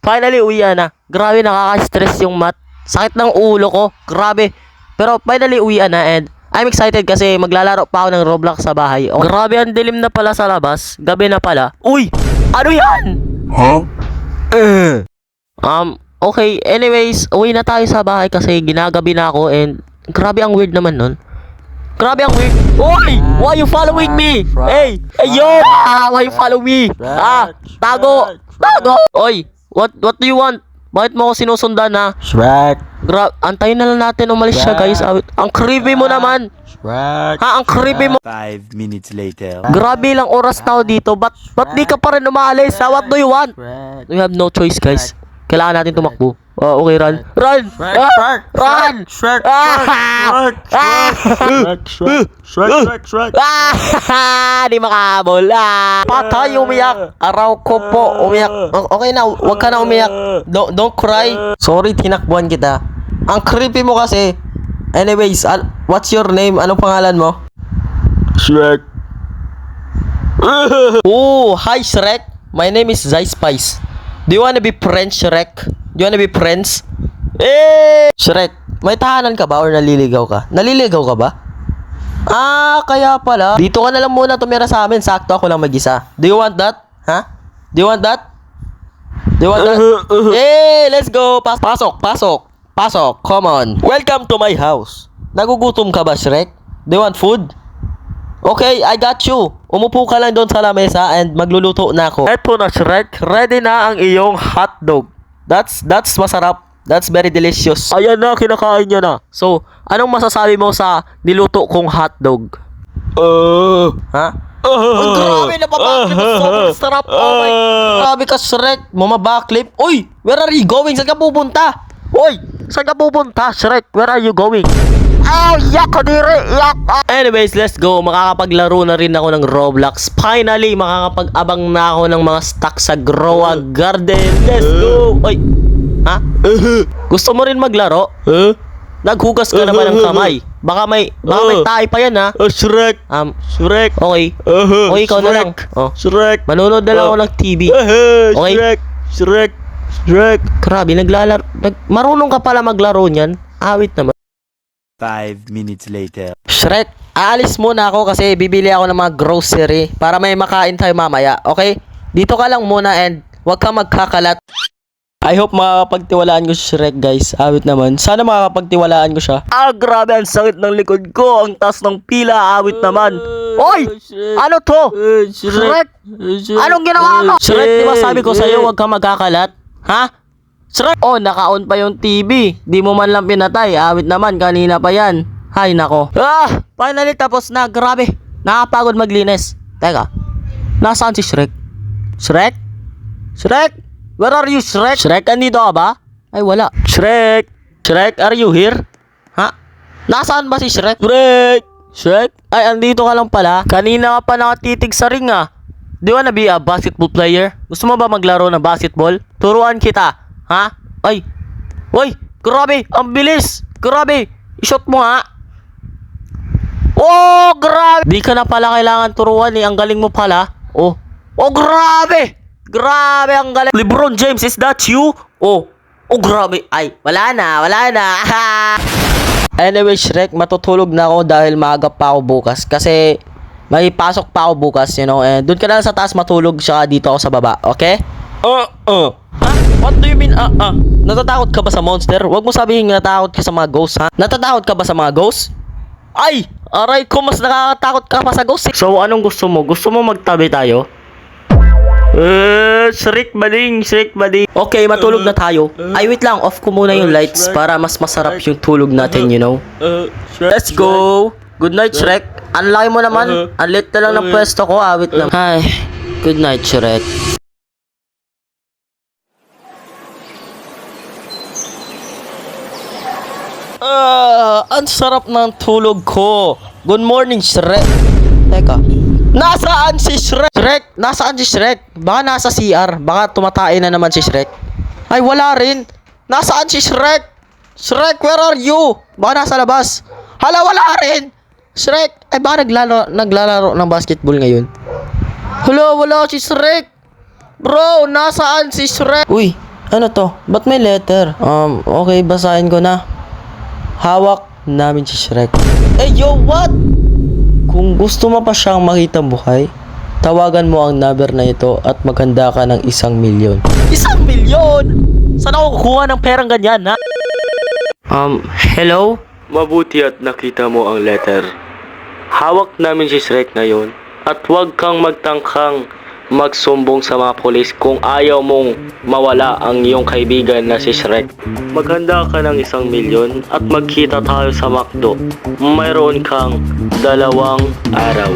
Finally, uwian na. Grabe, nakaka-stress yung math. Sakit ng ulo ko. Grabe. Pero finally, uwian na and I'm excited kasi maglalaro pa ako ng Roblox sa bahay. Oh, grabe, ang dilim na pala sa labas. Gabi na pala. Uy! Ano yan? Huh? Okay. Anyways, uwi na tayo sa bahay kasi ginagabi na ako and grabe ang weird naman nun. Grabe ang weird. Uy! Why you following me? Hey! Hey, yo! Why you follow me? Tago! Tago! Oy! What do you want? Bakit mo ako sinusundan ha? Shrek. Antayin na lang natin umalis siya guys. Ang creepy mo naman. Shrek. Ha? Ang creepy mo. 5 minutes later. Grabe lang oras na ako dito. Ba't di ka pa rin umaalis? Ha? What do you want? Shrek. We have no choice guys. Kailangan natin tumakbo. Okay, run. Run! Shrek. Ah! Run! Shrek. Ah! Shrek. Ah! Di makahabol. Patay, umiyak. Araw ko po, umiyak. Okay na, wag ka na umiyak. Don't cry. Sorry, tinakbuhan kita. Ang creepy mo kasi. Anyways, what's your name? Anong pangalan mo? Shrek. Oh, hi Shrek. My name is Zai Spice. Do you wanna be friends, Shrek? Do you wanna be friends? Shrek, may tahanan ka ba or naliligaw ka? Naliligaw ka ba? Kaya pala. Dito ka na lang muna tumira sa amin. Sakto ako lang mag-isa. Do you want that? Ha? Do you want that? Do you want that? Let's go. Pasok. Come on. Welcome to my house. Nagugutom ka ba, Shrek? Do you want food? Okay, I got you. Umupo ka lang doon sa lamesa and magluluto na ako. Eto na, Shrek. Ready na ang iyong hotdog. That's masarap. That's very delicious. Ayan na, kinakain niya na. So, anong masasabi mo sa niluto kong hotdog? Ha? Ang grabe na pabaklip. Sobrang sarap. Oh my. Grabe ka, Shrek. Mamabaklip. Uy, where are you going? Saan ka pupunta? Uy, saan ka pupunta, Shrek? Where are you going? Yak ka dire. Yak. Anyways, let's go. Makakapaglaro na rin ako ng Roblox. Finally, makakapag-abang na ako ng mga stock sa Grow a Garden. Let's go. Uy. Ha? Gusto mo rin maglaro? Naghugas ka na ba ng kamay? Baka may tayo pa yan ha? Shrek. Shrek. Okay. Okay, ikaw na lang. Shrek. Manonood na lang ako ng TV. Okay? Shrek. Grabe, marunong ka pala maglaro niyan. Awit naman. 5 minutes later. Shrek, aalis muna ako kasi bibili ako ng mga grocery para may makain tayo mamaya, okay? Dito ka lang muna and wag ka magkakalat. I hope makakapagtiwalaan ko si Shrek, guys. Awit naman. Sana makakapagtiwalaan ko siya. Grabe, ang sakit ng likod ko. Ang taas ng pila, awit naman. Oy! Ano to? Shrek! Anong ginawa mo? Shrek, di ba sabi ko sa'yo wag ka magkakalat? Ha? Shrek! Oh, naka-on pa yung TV. Di mo man lang pinatay. Awit naman, kanina pa yan. Hay nako. Finally tapos na. Grabe. Nakapagod maglinis. Teka. Nasaan si Shrek? Shrek? Shrek? Where are you, Shrek? Shrek, andito ka ba? Ay, wala. Shrek? Shrek, are you here? Ha? Nasaan ba si Shrek? Shrek? Ay, andito ka lang pala. Kanina ka pa nakatitig sa ring ah. Do you wanna be a basketball player? Gusto mo ba maglaro ng basketball? Turuan kita. Ha? Ay. Uy, grabe. Ang bilis. Grabe. I-shot mo ha. Oh, grabe. Di ka na pala kailangan turuan eh. Ang galing mo pala. Oh, grabe. Grabe, ang galing. LeBron James, is that you? Oh, grabe. Ay, wala na. Anyway, Shrek, matutulog na ako dahil maaga pa ako bukas. Kasi may pasok pa ako bukas, you know. And doon ka na lang sa taas matulog siya dito ako sa baba. Okay? What do you mean, Natatakot ka ba sa monster? Huwag mo sabihin natatakot ka sa mga ghosts, ha? Natatakot ka ba sa mga ghosts? Ay! Aray ko, mas nakakatakot ka pa sa ghosts. So, anong gusto mo? Gusto mo magtabi tayo? Shrek bading. Okay, matulog na tayo. Ay, wait lang. Off ko muna yung lights para mas masarap yung tulog natin, you know? Let's go! Good night, Shrek. Ang laki mo naman. Ang lit na lang ng pwesto ko. Awit lang. Ay, good night, Shrek. Ang sarap ng tulog ko. Good morning, Shrek. Teka. Nasaan si Shrek? Nasaan si Shrek? Baka nasa CR. Baka tumatay na naman si Shrek. Ay, wala rin. Nasaan si Shrek? Shrek, where are you? Baka nasa labas. Hala, wala rin. Shrek, ay baka naglalaro ng basketball ngayon. Hala, wala si Shrek. Bro, nasaan si Shrek? Uy, Ano to? Ba't may letter? Okay, basahin ko na. Hawak namin si Shrek. Eh, yo, what? Kung gusto mo pa siyang makita buhay, tawagan mo ang number na ito at maghanda ka ng 1,000,000. 1,000,000? Saan ako kukuha ng perang ganyan, ha? Hello? Mabuti at nakita mo ang letter. Hawak namin si Shrek ngayon at huwag kang magtangkang magsumbong sa mga polis kung ayaw mong mawala ang iyong kaibigan na si Shrek. Maghanda ka ng 1,000,000 at magkita tayo sa McDo. Mayroon kang 2 araw.